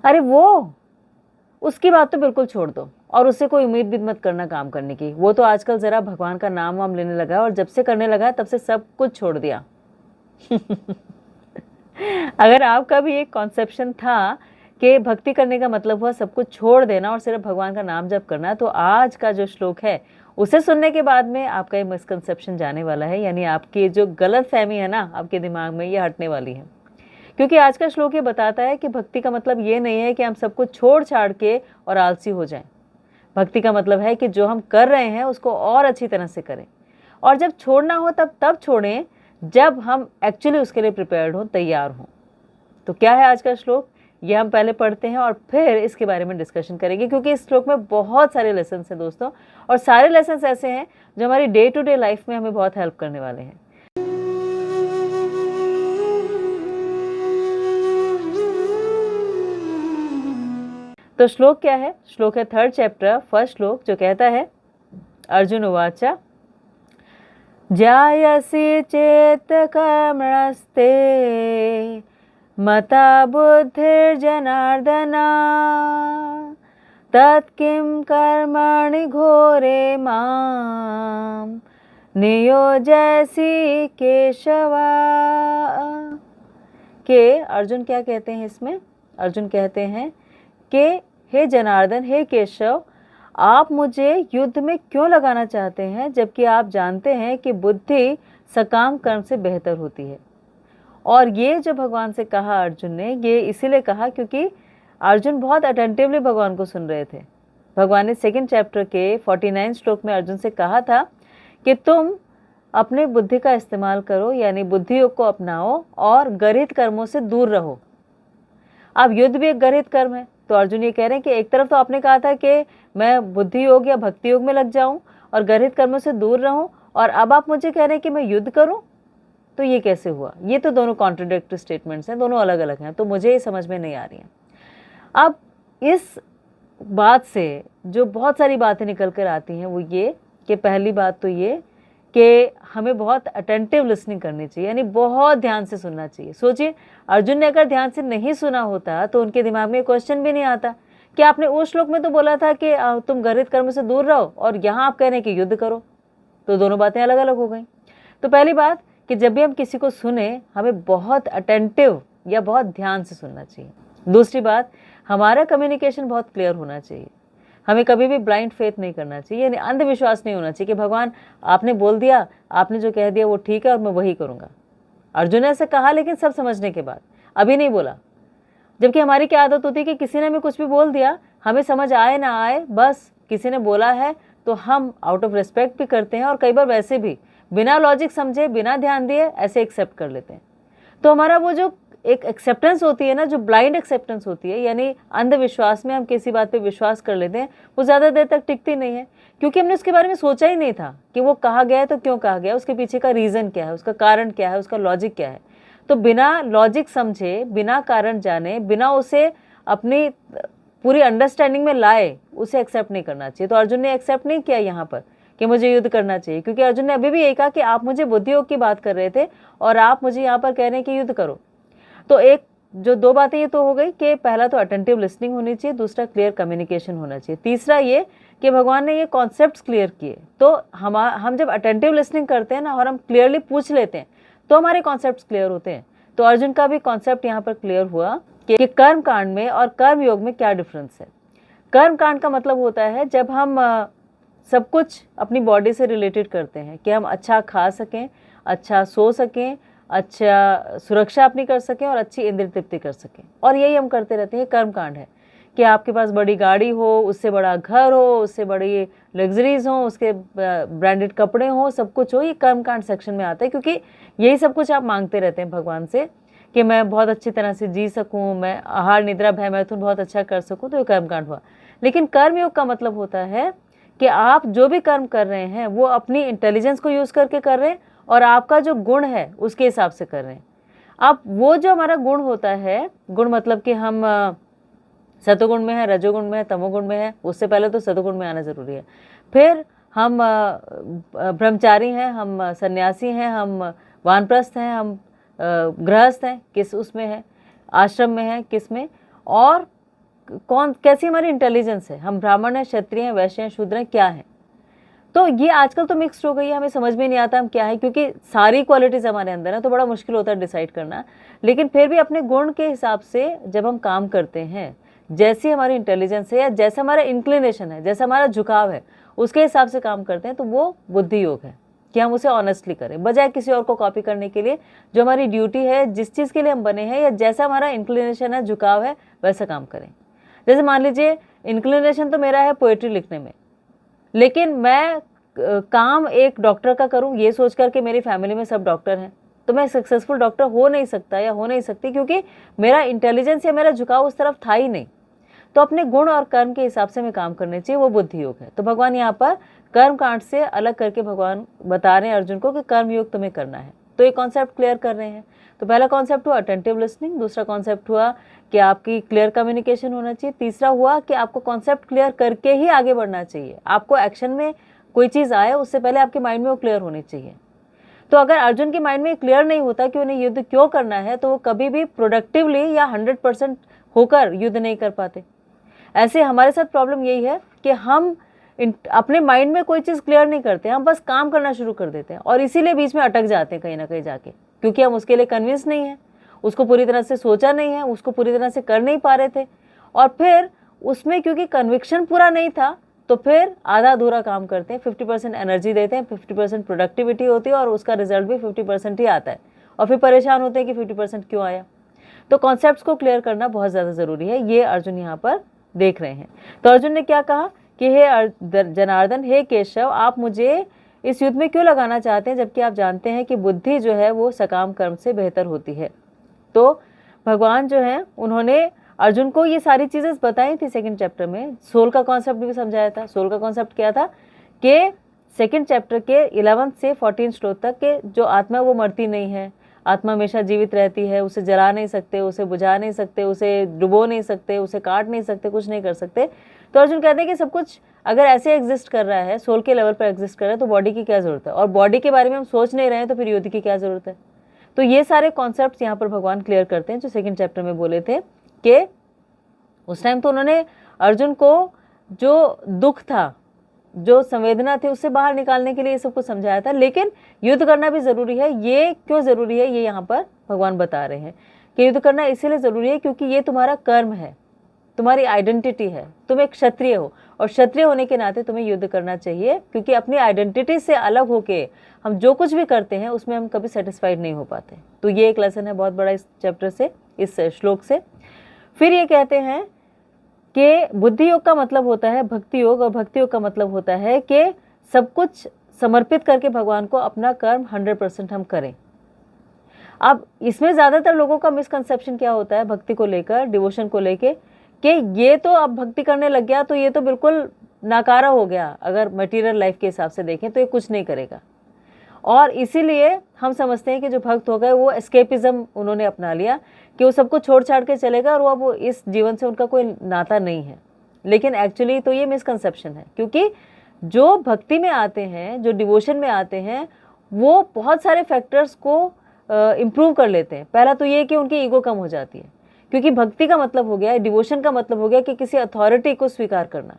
अरे वो उसकी बात तो बिल्कुल छोड़ दो और उससे कोई उम्मीद भी मत करना काम करने की। वो तो आजकल जरा भगवान का नाम वाम लेने लगा है और जब से करने लगा है तब से सब कुछ छोड़ दिया। अगर आपका भी एक कॉन्सेप्शन था कि भक्ति करने का मतलब हुआ सब कुछ छोड़ देना और सिर्फ भगवान का नाम जप करना, तो आज का जो श्लोक है उसे सुनने के बाद में आपका ये मिसकंसेप्शन जाने वाला है, यानी आपकी जो गलत फहमी है ना आपके दिमाग में, ये हटने वाली है। क्योंकि आज का श्लोक ये बताता है कि भक्ति का मतलब ये नहीं है कि हम सब कुछ छोड़ छाड़ के और आलसी हो जाएं। भक्ति का मतलब है कि जो हम कर रहे हैं उसको और अच्छी तरह से करें, और जब छोड़ना हो तब छोड़ें जब हम एक्चुअली उसके लिए प्रिपेयर्ड हों, तैयार हों। तो क्या है आज का श्लोक, ये हम पहले पढ़ते हैं और फिर इसके बारे में डिस्कशन करेंगे, क्योंकि इस श्लोक में बहुत सारे लेसन हैं दोस्तों, और सारे लेसन ऐसे हैं जो हमारी डे टू डे लाइफ में हमें बहुत हेल्प करने वाले हैं। तो श्लोक क्या है, श्लोक है 3rd चैप्टर 1st श्लोक, जो कहता है अर्जुन उवाचा जायसी चेत कर्मणस्ते मता बुद्धिर्जनार्दना तत्किं कर्माणि घोरे मां नियोजयसि केशवा। के अर्जुन क्या कहते हैं इसमें, अर्जुन कहते हैं कि हे जनार्दन, हे केशव, आप मुझे युद्ध में क्यों लगाना चाहते हैं जबकि आप जानते हैं कि बुद्धि सकाम कर्म से बेहतर होती है। और ये जो भगवान से कहा अर्जुन ने, ये इसीलिए कहा क्योंकि अर्जुन बहुत अटेंटिवली भगवान को सुन रहे थे। भगवान ने 2nd चैप्टर के 49 श्लोक में अर्जुन से कहा था कि तुम अपने बुद्धि का इस्तेमाल करो, यानी बुद्धि योग को अपनाओ और गरित कर्मों से दूर रहो। अब युद्ध भी एक गरित कर्म है, तो अर्जुन ये कह रहे हैं कि एक तरफ तो आपने कहा था कि मैं बुद्धि योग या भक्ति योग में लग जाऊं और गरित कर्मों से दूर रहूं, और अब आप मुझे कह रहे हैं कि मैं युद्ध करूं, तो ये कैसे हुआ। ये तो दोनों कॉन्ट्रडिक्टरी स्टेटमेंट्स हैं, दोनों अलग अलग हैं, तो मुझे ये समझ में नहीं आ रही हैं। अब इस बात से जो बहुत सारी बातें निकल कर आती हैं वो ये कि पहली बात तो ये कि हमें बहुत अटेंटिव लिसनिंग करनी चाहिए, यानी बहुत ध्यान से सुनना चाहिए। सोचिए, अर्जुन ने अगर ध्यान से नहीं सुना होता तो उनके दिमाग में क्वेश्चन भी नहीं आता कि आपने उस श्लोक में तो बोला था कि तुम गरित कर्म से दूर रहो, और यहाँ आप कह रहे हैं कि युद्ध करो, तो दोनों बातें अलग अलग हो गई। तो पहली बात कि जब भी हम किसी को सुने हमें बहुत अटेंटिव या बहुत ध्यान से सुनना चाहिए। दूसरी बात, हमारा कम्युनिकेशन बहुत क्लियर होना चाहिए। हमें कभी भी ब्लाइंड फेथ नहीं करना चाहिए, यानी अंधविश्वास नहीं होना चाहिए कि भगवान आपने बोल दिया, आपने जो कह दिया वो ठीक है और मैं वही करूँगा। अर्जुन ने ऐसे कहा, लेकिन सब समझने के बाद, अभी नहीं बोला। जबकि हमारी क्या आदत होती है कि किसी ने हमें कुछ भी बोल दिया, हमें समझ आए ना आए, बस किसी ने बोला है तो हम आउट ऑफ रिस्पेक्ट भी करते हैं, और कई बार वैसे भी बिना लॉजिक समझे, बिना ध्यान दिए ऐसे एक्सेप्ट कर लेते हैं। तो हमारा वो जो एक एक्सेप्टेंस होती है ना, जो ब्लाइंड एक्सेप्टेंस होती है, यानी अंधविश्वास में हम किसी बात पे विश्वास कर लेते हैं, वो ज़्यादा देर तक टिकती नहीं है, क्योंकि हमने उसके बारे में सोचा ही नहीं था कि वो कहा गया है तो क्यों कहा गया, उसके पीछे का रीज़न क्या है, उसका कारण क्या है, उसका लॉजिक क्या है। तो बिना लॉजिक समझे, बिना कारण जाने, बिना उसे अपनी पूरी अंडरस्टैंडिंग में लाए, उसे एक्सेप्ट नहीं करना चाहिए। तो अर्जुन ने एक्सेप्ट नहीं किया यहाँ पर कि मुझे युद्ध करना चाहिए, क्योंकि अर्जुन ने अभी भी यही कहा कि आप मुझे बुद्धि योग की बात कर रहे थे और आप मुझे यहाँ पर कह रहे हैं कि युद्ध करो। तो एक जो दो बातें ये तो हो गई कि पहला तो अटेंटिव लिसनिंग होनी चाहिए, दूसरा क्लियर कम्युनिकेशन होना चाहिए, तीसरा ये कि भगवान ने ये कॉन्सेप्ट्स क्लियर किए। तो हम जब अटेंटिव लिसनिंग करते हैं ना और हम क्लियरली पूछ लेते हैं तो हमारे कॉन्सेप्ट्स क्लियर होते हैं। तो अर्जुन का भी कॉन्सेप्ट यहाँ पर क्लियर हुआ कि कर्म कांड में और कर्म योग में क्या डिफरेंस है। कर्म कांड का मतलब होता है जब हम सब कुछ अपनी बॉडी से रिलेटेड करते हैं कि हम अच्छा खा सकें, अच्छा सो सकें, अच्छा सुरक्षा अपनी कर सकें और अच्छी इंद्रिय तृप्ति कर सकें, और यही हम करते रहते हैं। कर्म कांड है कि आपके पास बड़ी गाड़ी हो, उससे बड़ा घर हो, उससे बड़ी लग्जरीज हो, उसके ब्रांडेड कपड़े हो, सब कुछ हो, ये कर्म कांड सेक्शन में आता है, क्योंकि यही सब कुछ आप मांगते रहते हैं भगवान से कि मैं बहुत अच्छी तरह से जी सकूं, मैं आहार निद्रा भय मैथुन बहुत अच्छा कर सकूं, तो ये कर्म कांड हुआ। लेकिन कर्मयोग का मतलब होता है कि आप जो भी कर्म कर रहे हैं वो अपनी इंटेलिजेंस को यूज़ करके कर रहे हैं और आपका जो गुण है उसके हिसाब से कर रहे हैं। अब वो जो हमारा गुण होता है, गुण मतलब कि हम सतोगुण में है, रजोगुण में है, तमोगुण में है, उससे पहले तो सतोगुण में आना जरूरी है। फिर हम ब्रह्मचारी हैं, हम सन्यासी हैं, हम वानप्रस्थ हैं, हम गृहस्थ हैं, किस उसमें है, आश्रम में है, किस में, और कौन कैसी हमारी इंटेलिजेंस है, हम ब्राह्मण हैं, क्षत्रिय हैं, वैश्य हैं, शूद्र हैं, क्या है। तो ये आजकल तो मिक्स्ड हो गई है, हमें समझ में नहीं आता हम क्या है, क्योंकि सारी क्वालिटीज हमारे अंदर है, तो बड़ा मुश्किल होता है डिसाइड करना। लेकिन फिर भी अपने गुण के हिसाब से जब हम काम करते हैं, जैसी हमारी इंटेलिजेंस है या जैसा हमारा इंक्लिनेशन है, जैसा हमारा झुकाव है, उसके हिसाब से काम करते हैं, तो वो बुद्धि योग है कि हम उसे ऑनेस्टली करें, बजाय किसी और को कॉपी करने के लिए। जो हमारी ड्यूटी है, जिस चीज़ के लिए हम बने हैं, या जैसा हमारा इंक्लिनेशन है, झुकाव है, वैसा काम करें। जैसे मान लीजिए इंक्लिनेशन तो मेरा है पोएट्री लिखने में, लेकिन मैं काम एक डॉक्टर का करूं ये सोच कर के मेरी फैमिली में सब डॉक्टर हैं, तो मैं सक्सेसफुल डॉक्टर हो नहीं सकता या हो नहीं सकती, क्योंकि मेरा इंटेलिजेंस या मेरा झुकाव उस तरफ था ही नहीं। तो अपने गुण और कर्म के हिसाब से मैं काम करने चाहिए, वो बुद्धि योग है। तो भगवान यहाँ पर कर्म कांड से अलग करके भगवान बता रहे हैं अर्जुन को कि कर्म योग तुम्हें करना है। तो ये कॉन्सेप्ट क्लियर कर रहे हैं। तो पहला कॉन्सेप्ट हुआ अटेंटिव लिसनिंग, दूसरा कॉन्सेप्ट हुआ कि आपकी क्लियर कम्युनिकेशन होना चाहिए, तीसरा हुआ कि आपको कॉन्सेप्ट क्लियर करके ही आगे बढ़ना चाहिए। आपको एक्शन में कोई चीज़ आए उससे पहले आपके माइंड में वो क्लियर होनी चाहिए। तो अगर अर्जुन के माइंड में क्लियर नहीं होता कि उन्हें युद्ध क्यों करना है, तो वो कभी भी प्रोडक्टिवली या 100% होकर युद्ध नहीं कर पाते। ऐसे हमारे साथ प्रॉब्लम यही है कि हम अपने माइंड में कोई चीज़ क्लियर नहीं करते, हम बस काम करना शुरू कर देते हैं और इसीलिए बीच में अटक जाते हैं कहीं ना कहीं जाके, क्योंकि हम उसके लिए कन्विंस नहीं है, उसको पूरी तरह से सोचा नहीं है, उसको पूरी तरह से कर नहीं पा रहे थे, और फिर उसमें क्योंकि कन्विक्शन पूरा नहीं था, तो फिर आधा अधूरा काम करते हैं। 50% एनर्जी देते हैं, 50% प्रोडक्टिविटी होती है और उसका रिजल्ट भी 50% ही आता है, और फिर परेशान होते हैं कि 50% क्यों आया। तो कॉन्सेप्ट्स को क्लियर करना बहुत ज़्यादा ज़रूरी है, ये अर्जुन यहाँ पर देख रहे हैं। तो अर्जुन ने क्या कहा कि हे जनार्दन, हे केशव, आप मुझे इस युद्ध में क्यों लगाना चाहते हैं, जबकि आप जानते हैं कि बुद्धि जो है वो सकाम कर्म से बेहतर होती है। तो भगवान जो है उन्होंने अर्जुन को ये सारी चीज़ें बताई थी सेकंड चैप्टर में। सोल का कॉन्सेप्ट भी समझाया था। सोल का कॉन्सेप्ट क्या था कि सेकंड चैप्टर के 11 से 14 श्लोक तक के जो आत्मा वो मरती नहीं है, आत्मा हमेशा जीवित रहती है, उसे जला नहीं सकते, उसे बुझा नहीं सकते, उसे डुबो नहीं सकते, उसे काट नहीं सकते, कुछ नहीं कर सकते। तो अर्जुन कहते हैं कि सब कुछ अगर ऐसे एग्जिस्ट कर रहा है, सोल के लेवल पर एग्जिस्ट कर रहा है, तो बॉडी की क्या जरूरत है, और बॉडी के बारे में हम सोच नहीं रहे हैं, तो फिर युद्ध की क्या जरूरत है। तो ये सारे कॉन्सेप्ट यहाँ पर भगवान क्लियर करते हैं जो सेकंड चैप्टर में बोले थे कि उस टाइम तो उन्होंने अर्जुन को जो दुख था, जो संवेदना थी, उससे बाहर निकालने के लिए ये सब कुछ समझाया था। लेकिन युद्ध करना भी ज़रूरी है। ये क्यों ज़रूरी है, ये यहाँ पर भगवान बता रहे हैं कि युद्ध करना इसीलिए ज़रूरी है क्योंकि ये तुम्हारा कर्म है, तुम्हारी आइडेंटिटी है, तुम एक क्षत्रिय हो, और क्षत्रिय होने के नाते तुम्हें युद्ध करना चाहिए, क्योंकि अपनी आइडेंटिटी से अलग होके हम जो कुछ भी करते हैं उसमें हम कभी सेटिस्फाइड नहीं हो पाते। तो ये एक लेसन है बहुत बड़ा इस चैप्टर से, इस श्लोक से। फिर ये कहते हैं कि बुद्धि योग का मतलब होता है भक्ति योग, और भक्ति योग का मतलब होता है कि सब कुछ समर्पित करके भगवान को अपना कर्म 100% हम करें। अब इसमें ज़्यादातर लोगों का मिसकंसेप्शन क्या होता है भक्ति को लेकर, डिवोशन को लेकर, कि ये तो अब भक्ति करने लग गया तो ये तो बिल्कुल नाकारा हो गया, अगर मटेरियल लाइफ के हिसाब से देखें तो ये कुछ नहीं करेगा। और इसीलिए हम समझते हैं कि जो भक्त हो गए वो एस्केपिज्म उन्होंने अपना लिया, कि वो सबको छोड़ छाड़ के चलेगा और वो इस जीवन से उनका कोई नाता नहीं है। लेकिन एक्चुअली तो ये मिसकंसेप्शन है, क्योंकि जो भक्ति में आते हैं, जो डिवोशन में आते हैं, वो बहुत सारे फैक्टर्स को इम्प्रूव कर लेते हैं। पहला तो ये कि उनकी ईगो कम हो जाती है, क्योंकि भक्ति का मतलब हो गया, डिवोशन का मतलब हो गया कि किसी अथॉरिटी को स्वीकार करना।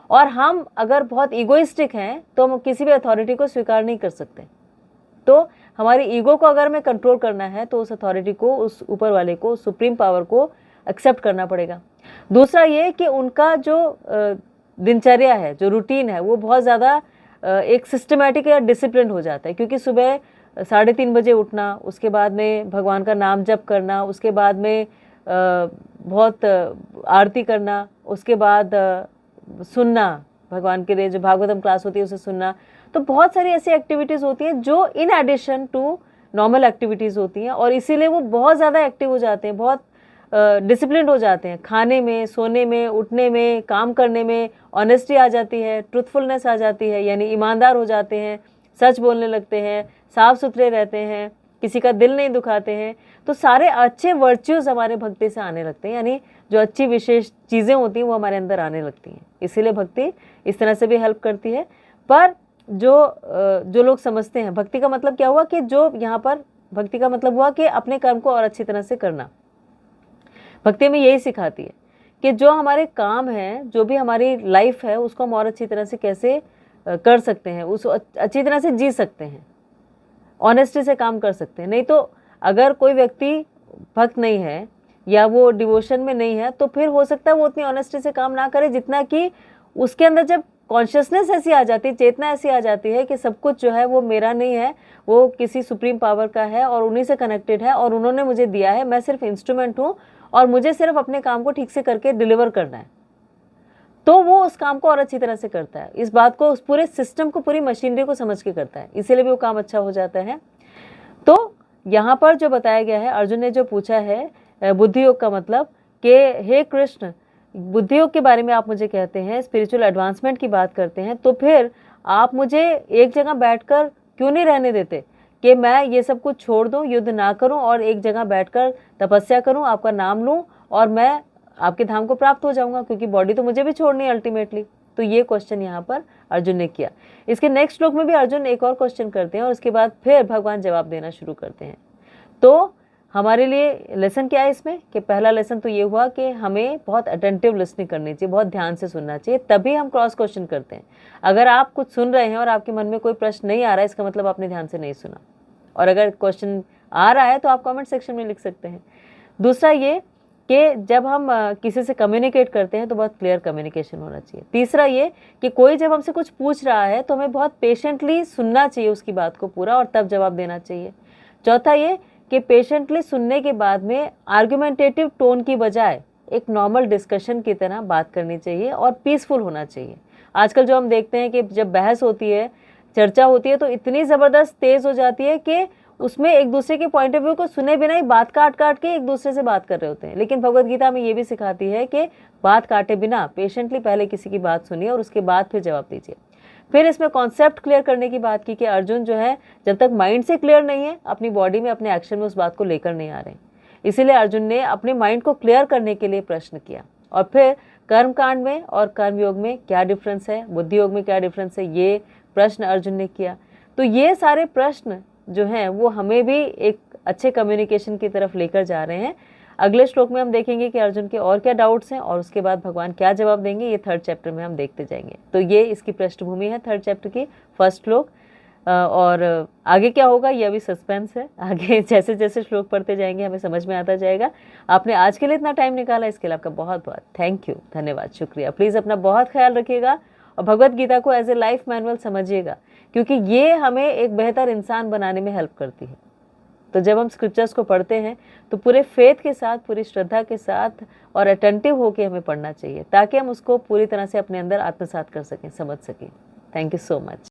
और हम अगर बहुत ईगोइस्टिक हैं तो हम किसी भी अथॉरिटी को स्वीकार नहीं कर सकते। तो हमारी ईगो को अगर हमें कंट्रोल करना है तो उस अथॉरिटी को, उस ऊपर वाले को, सुप्रीम पावर को एक्सेप्ट करना पड़ेगा। दूसरा ये कि उनका जो दिनचर्या है, जो रूटीन है, वो बहुत ज़्यादा एक सिस्टमेटिक या डिसिप्लिन हो जाता है, क्योंकि सुबह 3:30 बजे उठना, उसके बाद में भगवान का नाम जप करना, उसके बाद में बहुत आरती करना, उसके बाद सुनना भगवान के लिए जो भागवतम क्लास होती है उसे सुनना। तो बहुत सारी ऐसी एक्टिविटीज़ होती हैं जो in addition to normal activities होती हैं, और इसीलिए वो बहुत ज़्यादा एक्टिव हो जाते हैं, बहुत डिसिप्लिन हो जाते हैं, खाने में, सोने में, उठने में, काम करने में ऑनेस्टी आ जाती है, ट्रुथफुलनेस आ जाती है, यानी ईमानदार हो जाते हैं, सच बोलने लगते हैं, साफ सुथरे रहते हैं, किसी का दिल नहीं दुखाते हैं। तो सारे अच्छे वर्च्यूज़ हमारे भक्ति से आने लगते हैं, यानी जो अच्छी विशेष चीज़ें होती हैं वो हमारे अंदर आने लगती हैं। इसीलिए भक्ति इस तरह से भी हेल्प करती है। पर जो लोग समझते हैं भक्ति का मतलब क्या हुआ, कि जो यहाँ पर भक्ति का मतलब हुआ कि अपने कर्म को और अच्छी तरह से करना। भक्ति में यही सिखाती है कि जो हमारे काम हैं, जो भी हमारी लाइफ है, उसको हम और अच्छी तरह से कैसे कर सकते हैं, उस अच्छी तरह से जी सकते हैं, ऑनेस्टी से काम कर सकते हैं। नहीं तो अगर कोई व्यक्ति भक्त नहीं है या वो डिवोशन में नहीं है, तो फिर हो सकता है वो उतनी ऑनेस्टी से काम ना करे जितना कि उसके अंदर जब कॉन्शियसनेस ऐसी आ जाती है, चेतना ऐसी आ जाती है कि सब कुछ जो है वो मेरा नहीं है, वो किसी सुप्रीम पावर का है और उन्हीं से कनेक्टेड है और उन्होंने मुझे दिया है, मैं सिर्फ इंस्ट्रूमेंट हूँ और मुझे सिर्फ अपने काम को ठीक से करके डिलीवर करना है, तो वो उस काम को और अच्छी तरह से करता है। इस बात को, उस पूरे सिस्टम को, पूरी मशीनरी को समझ के करता है, इसीलिए भी वो काम अच्छा हो जाता है। तो यहाँ पर जो बताया गया है, अर्जुन ने जो पूछा है बुद्धि योग का मतलब कि हे कृष्ण, बुद्धि योग के बारे में आप मुझे कहते हैं, स्पिरिचुअल एडवांसमेंट की बात करते हैं, तो फिर आप मुझे एक जगह बैठकर क्यों नहीं रहने देते कि मैं ये सब कुछ छोड़ दूं, युद्ध ना करूं और एक जगह बैठकर तपस्या करूं, आपका नाम लूं और मैं आपके धाम को प्राप्त हो जाऊंगा, क्योंकि बॉडी तो मुझे भी छोड़नी है अल्टीमेटली। तो ये क्वेश्चन यहाँ पर अर्जुन ने किया। इसके नेक्स्ट श्लोक में भी अर्जुन एक और क्वेश्चन करते हैं और उसके बाद फिर भगवान जवाब देना शुरू करते हैं। तो हमारे लिए लेसन क्या है इसमें, कि पहला लेसन तो ये हुआ कि हमें बहुत अटेंटिव लिसनिंग करनी चाहिए, बहुत ध्यान से सुनना चाहिए, तभी हम क्रॉस क्वेश्चन करते हैं। अगर आप कुछ सुन रहे हैं और आपके मन में कोई प्रश्न नहीं आ रहा है, इसका मतलब आपने ध्यान से नहीं सुना, और अगर क्वेश्चन आ रहा है तो आप कमेंट सेक्शन में लिख सकते हैं। दूसरा ये कि जब हम किसी से कम्युनिकेट करते हैं तो बहुत क्लियर कम्युनिकेशन होना चाहिए। तीसरा ये कि कोई जब हमसे कुछ पूछ रहा है तो हमें बहुत पेशेंटली सुनना चाहिए उसकी बात को पूरा, और तब जवाब देना चाहिए। चौथा ये कि पेशेंटली सुनने के बाद में आर्गुमेंटेटिव टोन की बजाय एक नॉर्मल डिस्कशन की तरह बात करनी चाहिए और पीसफुल होना चाहिए। आजकल जो हम देखते हैं कि जब बहस होती है, चर्चा होती है, तो इतनी ज़बरदस्त तेज हो जाती है कि उसमें एक दूसरे के पॉइंट ऑफ व्यू को सुने बिना ही बात काट काट के एक दूसरे से बात कर रहे होते हैं। लेकिन भगवत गीता में ये भी सिखाती है कि बात काटे बिना पेशेंटली पहले किसी की बात सुनिए और उसके बाद फिर जवाब दीजिए। फिर इसमें कॉन्सेप्ट क्लियर करने की बात की कि अर्जुन जो है जब तक माइंड से क्लियर नहीं है, अपनी बॉडी में, अपने एक्शन में उस बात को लेकर नहीं आ रहे, इसीलिए अर्जुन ने अपने माइंड को क्लियर करने के लिए प्रश्न किया। और फिर कर्म कांड में और कर्म योग में क्या डिफरेंस है, बुद्धि योग में क्या डिफरेंस है, ये प्रश्न अर्जुन ने किया। तो ये सारे प्रश्न जो हैं वो हमें भी एक अच्छे कम्युनिकेशन की तरफ लेकर जा रहे हैं। अगले श्लोक में हम देखेंगे कि अर्जुन के और क्या डाउट्स हैं और उसके बाद भगवान क्या जवाब देंगे, ये 3rd चैप्टर में हम देखते जाएंगे। तो ये इसकी पृष्ठभूमि है 3rd चैप्टर की, 1st श्लोक। और आगे क्या होगा ये अभी सस्पेंस है, आगे जैसे जैसे श्लोक पढ़ते जाएंगे हमें समझ में आता जाएगा। आपने आज के लिए इतना टाइम निकाला, इसके लिए आपका बहुत बहुत थैंक यू, धन्यवाद, शुक्रिया। प्लीज़ अपना बहुत ख्याल रखिएगा और भगवत गीता को एज ए लाइफ मैनुअल समझिएगा, क्योंकि ये हमें एक बेहतर इंसान बनाने में हेल्प करती है। तो जब हम स्क्रिप्चर्स को पढ़ते हैं तो पूरे फेथ के साथ, पूरी श्रद्धा के साथ और अटेंटिव होकर हमें पढ़ना चाहिए, ताकि हम उसको पूरी तरह से अपने अंदर आत्मसात कर सकें, समझ सकें। Thank you so much.